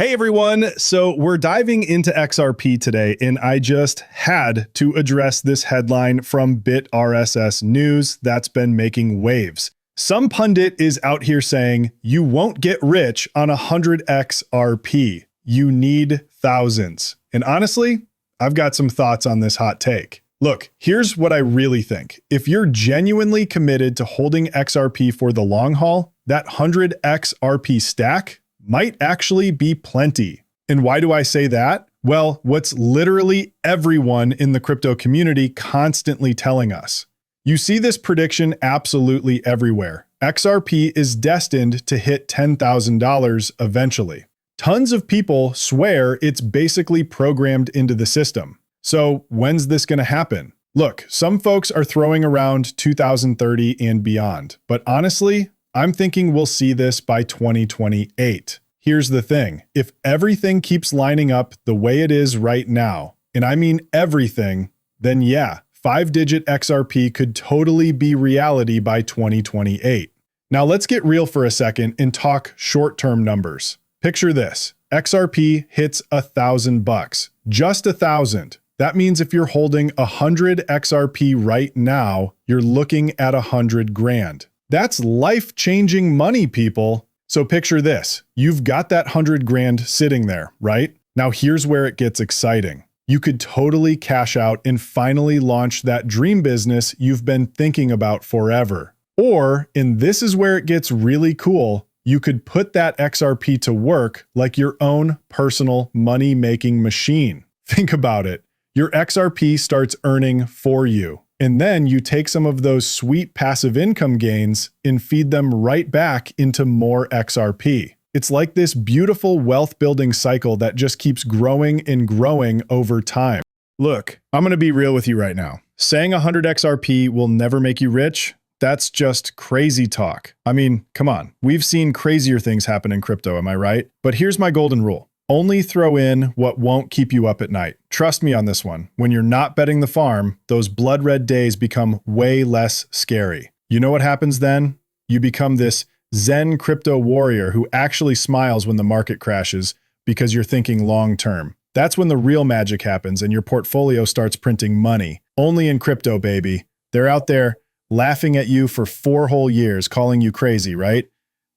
Hey everyone, so we're diving into XRP today, and I just had to address this headline from BitRSS News that's been making waves. Some pundit is out here saying, you won't get rich on 100 XRP. You need thousands. And honestly, I've got some thoughts on this hot take. Look, here's what I really think. If you're genuinely committed to holding XRP for the long haul, that 100 XRP stack might actually be plenty. And why do I say that? Well, what's literally everyone in the crypto community constantly telling us. You see this prediction absolutely everywhere. XRP is destined to hit $10,000 eventually. Tons of people swear it's basically programmed into the system. So when's this going to happen? Look, some folks are throwing around 2030 and beyond, but honestly, I'm thinking we'll see this by 2028. Here's the thing. If everything keeps lining up the way it is right now, and I mean everything, then yeah, 5-digit XRP could totally be reality by 2028. Now let's get real for a second and talk short-term numbers. Picture this. XRP hits $1,000, just 1,000. That means if you're holding 100 XRP right now, you're looking at 100 grand. That's life-changing money, people. So picture this. You've got that 100 grand sitting there, right? Now here's where it gets exciting. You could totally cash out and finally launch that dream business you've been thinking about forever. Or, and this is where it gets really cool, you could put that XRP to work like your own personal money-making machine. Think about it. Your XRP starts earning for you. And then you take some of those sweet passive income gains and feed them right back into more XRP. It's like this beautiful wealth building cycle that just keeps growing and growing over time. Look, I'm going to be real with you right now. Saying 100 XRP will never make you rich, that's just crazy talk. I mean, come on. We've seen crazier things happen in crypto, am I right? But here's my golden rule. Only throw in what won't keep you up at night. Trust me on this one. When you're not betting the farm, those blood red days become way less scary. You know what happens then? You become this Zen crypto warrior who actually smiles when the market crashes because you're thinking long term. That's when the real magic happens and your portfolio starts printing money. Only in crypto, baby. They're out there laughing at you for 4 whole years, calling you crazy, right?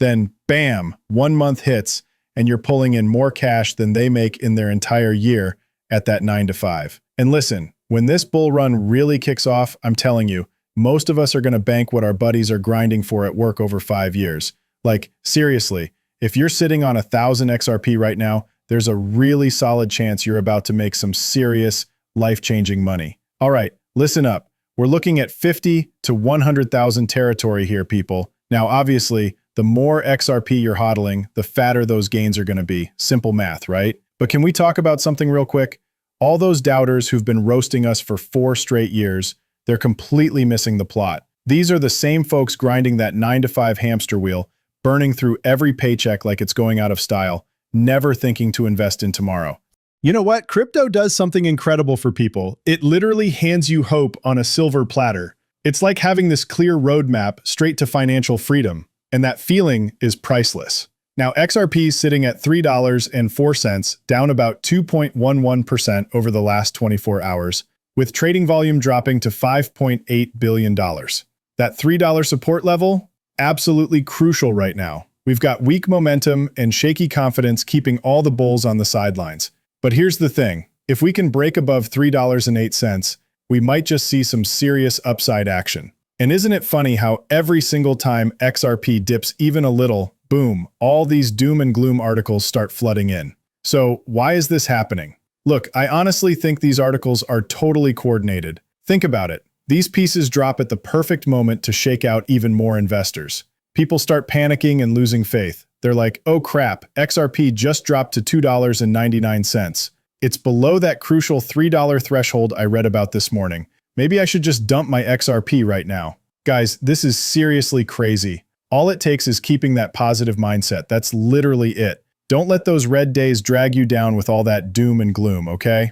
Then bam, 1 month hits, and you're pulling in more cash than they make in their entire year at that 9 to 5. And listen, when this bull run really kicks off, I'm telling you, most of us are going to bank what our buddies are grinding for at work over 5 years. Like, seriously, if you're sitting on 1,000 XRP right now, there's a really solid chance you're about to make some serious, life-changing money. All right, listen up. We're looking at 50 to 100,000 territory here, people. Now, obviously, the more XRP you're hodling, the fatter those gains are going to be. Simple math, right? But can we talk about something real quick? All those doubters who've been roasting us for 4 straight years, they're completely missing the plot. These are the same folks grinding that 9 to 5 hamster wheel, burning through every paycheck like it's going out of style, never thinking to invest in tomorrow. You know what? Crypto does something incredible for people. It literally hands you hope on a silver platter. It's like having this clear roadmap straight to financial freedom. And that feeling is priceless. Now, XRP is sitting at $3.04, down about 2.11% over the last 24 hours, with trading volume dropping to $5.8 billion. That $3 support level, absolutely crucial right now. We've got weak momentum and shaky confidence keeping all the bulls on the sidelines. But here's the thing. If we can break above $3.08, we might just see some serious upside action. And isn't it funny how every single time XRP dips even a little, boom, all these doom and gloom articles start flooding in. So why is this happening? Look, I honestly think these articles are totally coordinated. Think about it. These pieces drop at the perfect moment to shake out even more investors. People start panicking and losing faith. They're like, oh crap, XRP just dropped to $2.99. It's below that crucial $3 threshold I read about this morning. Maybe I should just dump my XRP right now. Guys, this is seriously crazy. All it takes is keeping that positive mindset. That's literally it. Don't let those red days drag you down with all that doom and gloom, okay?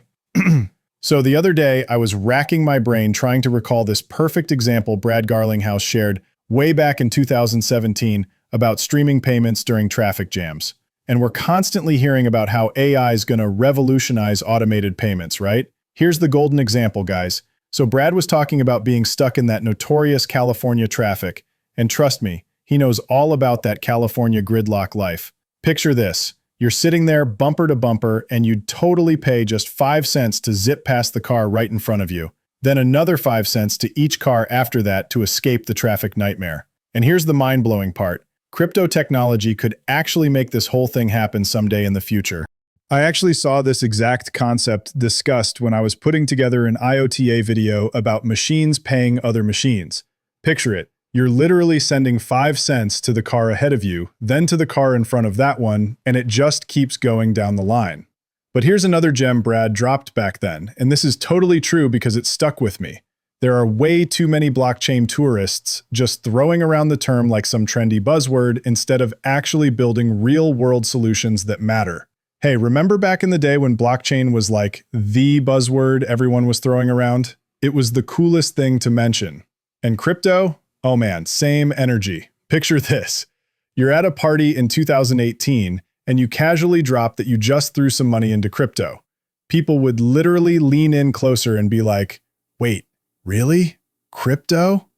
So the other day, I was racking my brain trying to recall this perfect example Brad Garlinghouse shared way back in 2017 about streaming payments during traffic jams. And we're constantly hearing about how AI is going to revolutionize automated payments, right? Here's the golden example, guys. So Brad was talking about being stuck in that notorious California traffic. And trust me, he knows all about that California gridlock life. Picture this. You're sitting there bumper to bumper, and you'd totally pay just 5 cents to zip past the car right in front of you. Then another 5 cents to each car after that to escape the traffic nightmare. And here's the mind-blowing part. Crypto technology could actually make this whole thing happen someday in the future. I actually saw this exact concept discussed when I was putting together an IOTA video about machines paying other machines. Picture it. You're literally sending 5 cents to the car ahead of you, then to the car in front of that one, and it just keeps going down the line. But here's another gem Brad dropped back then, and this is totally true because it stuck with me. There are way too many blockchain tourists just throwing around the term like some trendy buzzword instead of actually building real-world solutions that matter. Hey, remember back in the day when blockchain was like the buzzword everyone was throwing around? It was the coolest thing to mention. And crypto? Oh man, same energy. Picture this. You're at a party in 2018 and you casually drop that you just threw some money into crypto. People would literally lean in closer and be like, wait, really? Crypto?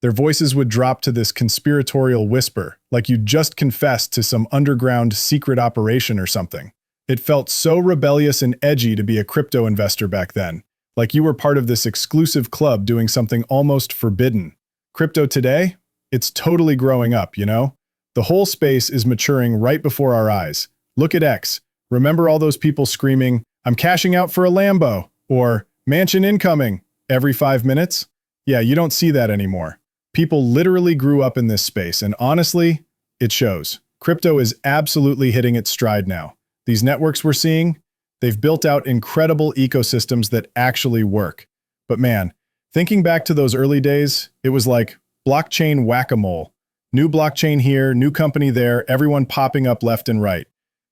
Their voices would drop to this conspiratorial whisper, like you just confessed to some underground secret operation or something. It felt so rebellious and edgy to be a crypto investor back then, like you were part of this exclusive club doing something almost forbidden. Crypto today? It's totally growing up, you know? The whole space is maturing right before our eyes. Look at X. Remember all those people screaming, "I'm cashing out for a Lambo," or "Mansion incoming," every 5 minutes? Yeah, you don't see that anymore. People literally grew up in this space, and honestly, it shows. Crypto is absolutely hitting its stride now. These networks we're seeing, they've built out incredible ecosystems that actually work. But man, thinking back to those early days, it was like blockchain whack-a-mole. New blockchain here, new company there, everyone popping up left and right.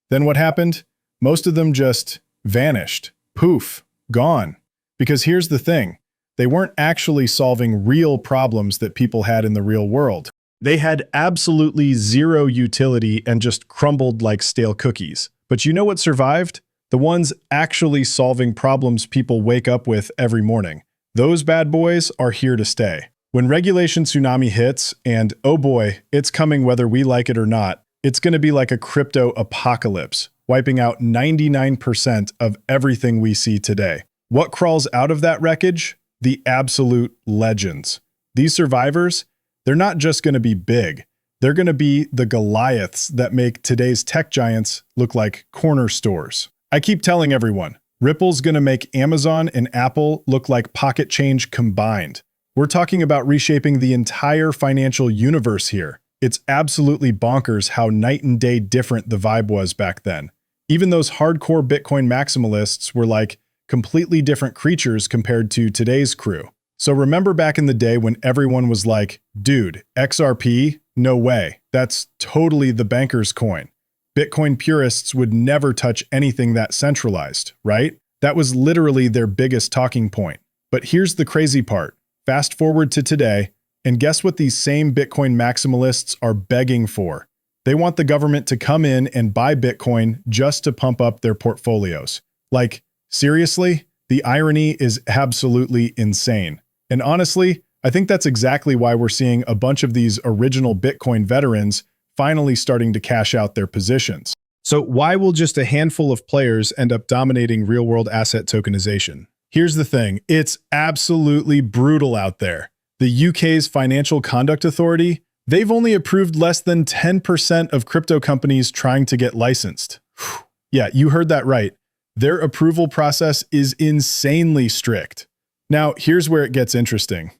Then what happened? Most of them just vanished. Poof, gone. Because here's the thing. They weren't actually solving real problems that people had in the real world. They had absolutely zero utility and just crumbled like stale cookies. But you know what survived? The ones actually solving problems people wake up with every morning. Those bad boys are here to stay. When regulation tsunami hits, and oh boy, it's coming whether we like it or not, it's going to be like a crypto apocalypse, wiping out 99% of everything we see today. What crawls out of that wreckage? The absolute legends. These survivors, they're not just going to be big. They're going to be the Goliaths that make today's tech giants look like corner stores. I keep telling everyone, Ripple's going to make Amazon and Apple look like pocket change combined. We're talking about reshaping the entire financial universe here. It's absolutely bonkers how night and day different the vibe was back then. Even those hardcore Bitcoin maximalists were like completely different creatures compared to today's crew. So remember back in the day when everyone was like, dude, XRP? No way. That's totally the banker's coin. Bitcoin purists would never touch anything that centralized, right? That was literally their biggest talking point. But here's the crazy part. Fast forward to today, and guess what these same Bitcoin maximalists are begging for? They want the government to come in and buy Bitcoin just to pump up their portfolios. Like, seriously? The irony is absolutely insane. And honestly, I think that's exactly why we're seeing a bunch of these original Bitcoin veterans finally starting to cash out their positions. So why will just a handful of players end up dominating real-world asset tokenization? Here's the thing, it's absolutely brutal out there. The UK's Financial Conduct Authority, they've only approved less than 10% of crypto companies trying to get licensed. Yeah, you heard that right. Their approval process is insanely strict. Now, here's where it gets interesting.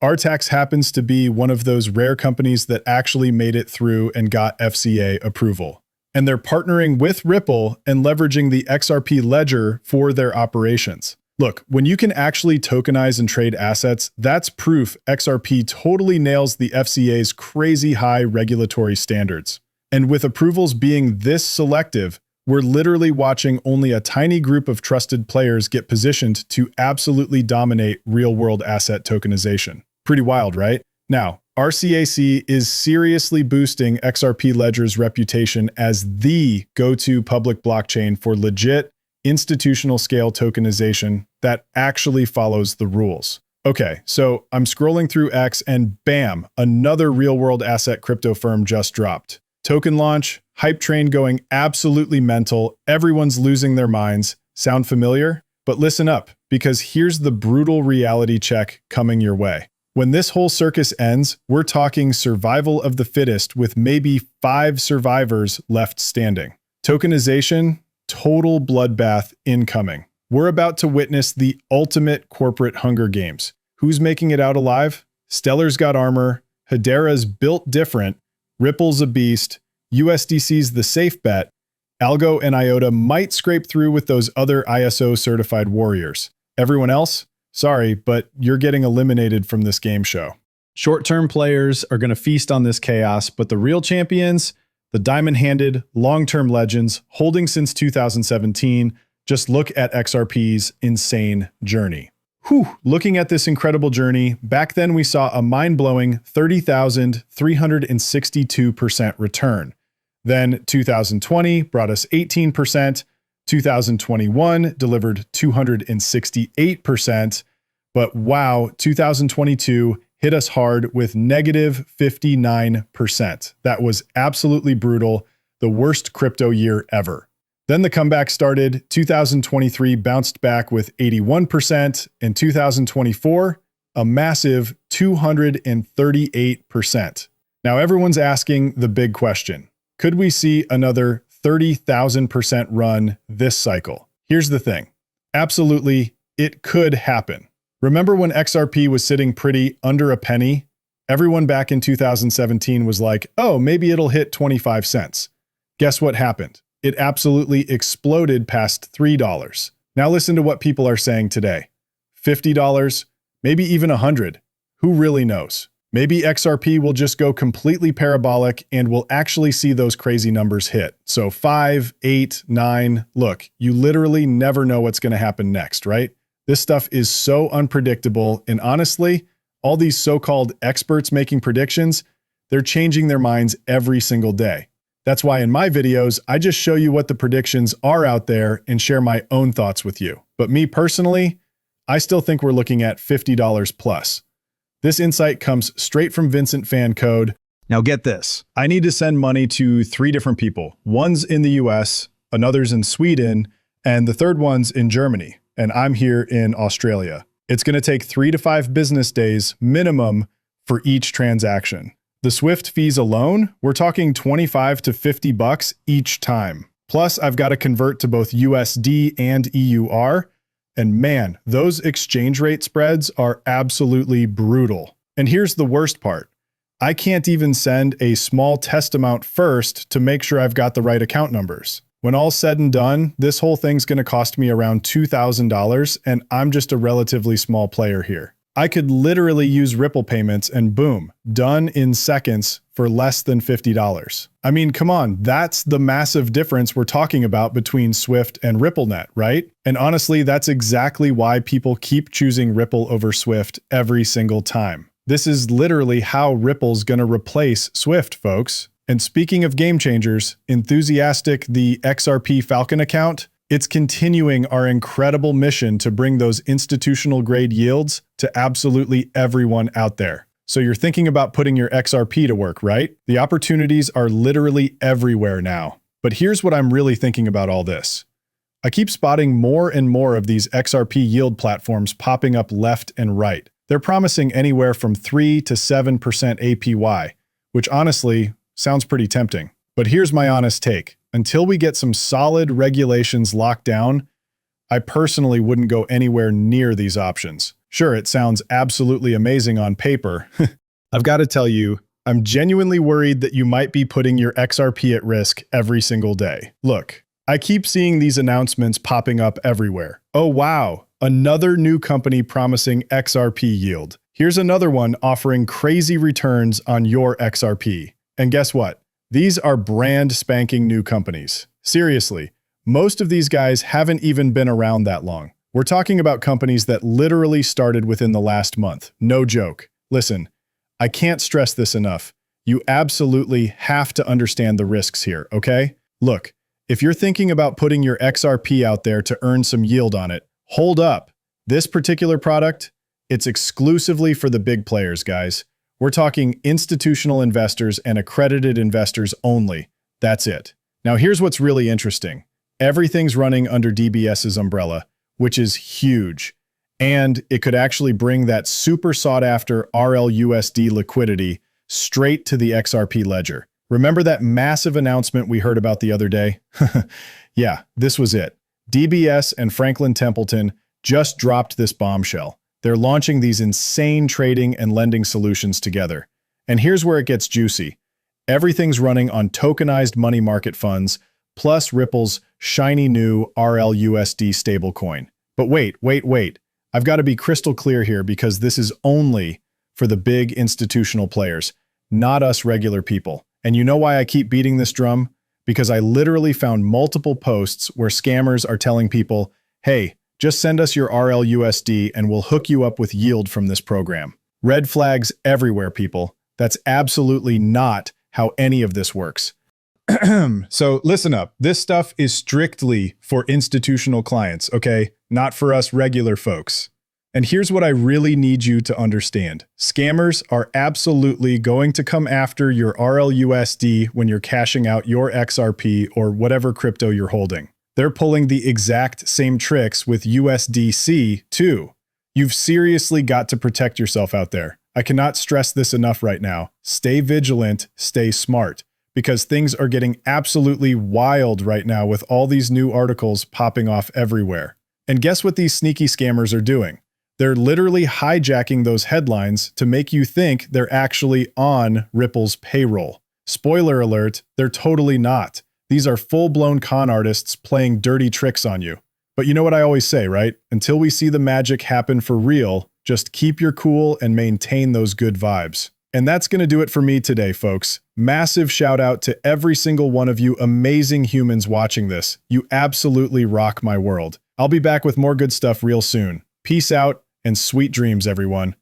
Artax happens to be one of those rare companies that actually made it through and got FCA approval. And they're partnering with Ripple and leveraging the XRP ledger for their operations. Look, when you can actually tokenize and trade assets, that's proof XRP totally nails the FCA's crazy high regulatory standards. And with approvals being this selective, we're literally watching only a tiny group of trusted players get positioned to absolutely dominate real-world asset tokenization. Pretty wild, right? Now, RCAC is seriously boosting XRP Ledger's reputation as the go-to public blockchain for legit institutional scale tokenization that actually follows the rules. Okay, so I'm scrolling through X and bam, another real-world asset crypto firm just dropped. Token launch, hype train going absolutely mental, everyone's losing their minds. Sound familiar? But listen up, because here's the brutal reality check coming your way. When this whole circus ends, we're talking survival of the fittest with maybe 5 survivors left standing. Tokenization, total bloodbath incoming. We're about to witness the ultimate corporate Hunger Games. Who's making it out alive? Stellar's got armor, Hedera's built different, Ripple's a beast, USDC's the safe bet, Algo and IOTA might scrape through with those other ISO-certified warriors. Everyone else? Sorry, but you're getting eliminated from this game show. Short-term players are going to feast on this chaos, but the real champions, the diamond-handed, long-term legends, holding since 2017, just look at XRP's insane journey. Whew, looking at this incredible journey, back then we saw a mind-blowing 30,362% return. Then 2020 brought us 18%, 2021 delivered 268%, but wow, 2022 hit us hard with negative 59%. That was absolutely brutal, the worst crypto year ever. Then the comeback started. 2023 bounced back with 81%, and 2024, a massive 238%. Now everyone's asking the big question. Could we see another 30,000% run this cycle? Here's the thing. Absolutely, it could happen. Remember when XRP was sitting pretty under a penny? Everyone back in 2017 was like, oh, maybe it'll hit 25 cents. Guess what happened? It absolutely exploded past $3. Now listen to what people are saying today. $50, maybe even $100. Who really knows? Maybe XRP will just go completely parabolic and we'll actually see those crazy numbers hit. So 5, 8, 9, look, you literally never know what's going to happen next, right? This stuff is so unpredictable, and honestly, all these so-called experts making predictions, they're changing their minds every single day. That's why in my videos, I just show you what the predictions are out there and share my own thoughts with you. But me personally, I still think we're looking at $50 plus. This insight comes straight from Vincent Fan Code. Now get this. I need to send money to 3 different people. One's in the US, another's in Sweden, and the third one's in Germany. And I'm here in Australia. It's going to take 3 to 5 business days minimum for each transaction. The Swift fees alone, we're talking 25 to 50 bucks each time. Plus, I've got to convert to both USD and EUR. And man, those exchange rate spreads are absolutely brutal. And here's the worst part. I can't even send a small test amount first to make sure I've got the right account numbers. When all's said and done, this whole thing's going to cost me around $2,000, and I'm just a relatively small player here. I could literally use Ripple payments and boom, done in seconds for less than $50. I mean, come on, that's the massive difference we're talking about between Swift and RippleNet, right? And honestly, that's exactly why people keep choosing Ripple over Swift every single time. This is literally how Ripple's gonna replace Swift, folks. And speaking of game changers, Enthusiastic, the XRP Falcon account, it's continuing our incredible mission to bring those institutional grade yields to absolutely everyone out there. So you're thinking about putting your XRP to work, right? The opportunities are literally everywhere now. But here's what I'm really thinking about all this. I keep spotting more and more of these XRP yield platforms popping up left and right. They're promising anywhere from 3 to 7% APY, which honestly sounds pretty tempting. But here's my honest take. Until we get some solid regulations locked down, I personally wouldn't go anywhere near these options. Sure, it sounds absolutely amazing on paper. I've got to tell you, I'm genuinely worried that you might be putting your XRP at risk every single day. Look, I keep seeing these announcements popping up everywhere. Oh wow, another new company promising XRP yield. Here's another one offering crazy returns on your XRP. And guess what? These are brand spanking new companies. Seriously, most of these guys haven't even been around that long. We're talking about companies that literally started within the last month. No joke. Listen, I can't stress this enough. You absolutely have to understand the risks here, okay? Look, if you're thinking about putting your XRP out there to earn some yield on it, hold up. This particular product, it's exclusively for the big players, guys. We're talking institutional investors and accredited investors only. That's it. Now here's what's really interesting. Everything's running under DBS's umbrella, which is huge. And it could actually bring that super sought-after RLUSD liquidity straight to the XRP ledger. Remember that massive announcement we heard about the other day? Yeah, this was it. DBS and Franklin Templeton just dropped this bombshell. They're launching these insane trading and lending solutions together. And here's where it gets juicy. Everything's running on tokenized money market funds, plus Ripple's shiny new RLUSD stablecoin. But wait. I've got to be crystal clear here because this is only for the big institutional players, not us regular people. And you know why I keep beating this drum? Because I literally found multiple posts where scammers are telling people, hey, just send us your RLUSD and we'll hook you up with yield from this program. Red flags everywhere, people. That's absolutely not how any of this works. So listen up. This stuff is strictly for institutional clients, okay? Not for us regular folks. And here's what I really need you to understand. Scammers are absolutely going to come after your RLUSD when you're cashing out your XRP or whatever crypto you're holding. They're pulling the exact same tricks with USDC too. You've seriously got to protect yourself out there. I cannot stress this enough right now. Stay vigilant, stay smart, because things are getting absolutely wild right now with all these new articles popping off everywhere. And guess what these sneaky scammers are doing? They're literally hijacking those headlines to make you think they're actually on Ripple's payroll. Spoiler alert, they're totally not. These are full-blown con artists playing dirty tricks on you. But you know what I always say, right? Until we see the magic happen for real, just keep your cool and maintain those good vibes. And that's going to do it for me today, folks. Massive shout out to every single one of you amazing humans watching this. You absolutely rock my world. I'll be back with more good stuff real soon. Peace out and sweet dreams, everyone.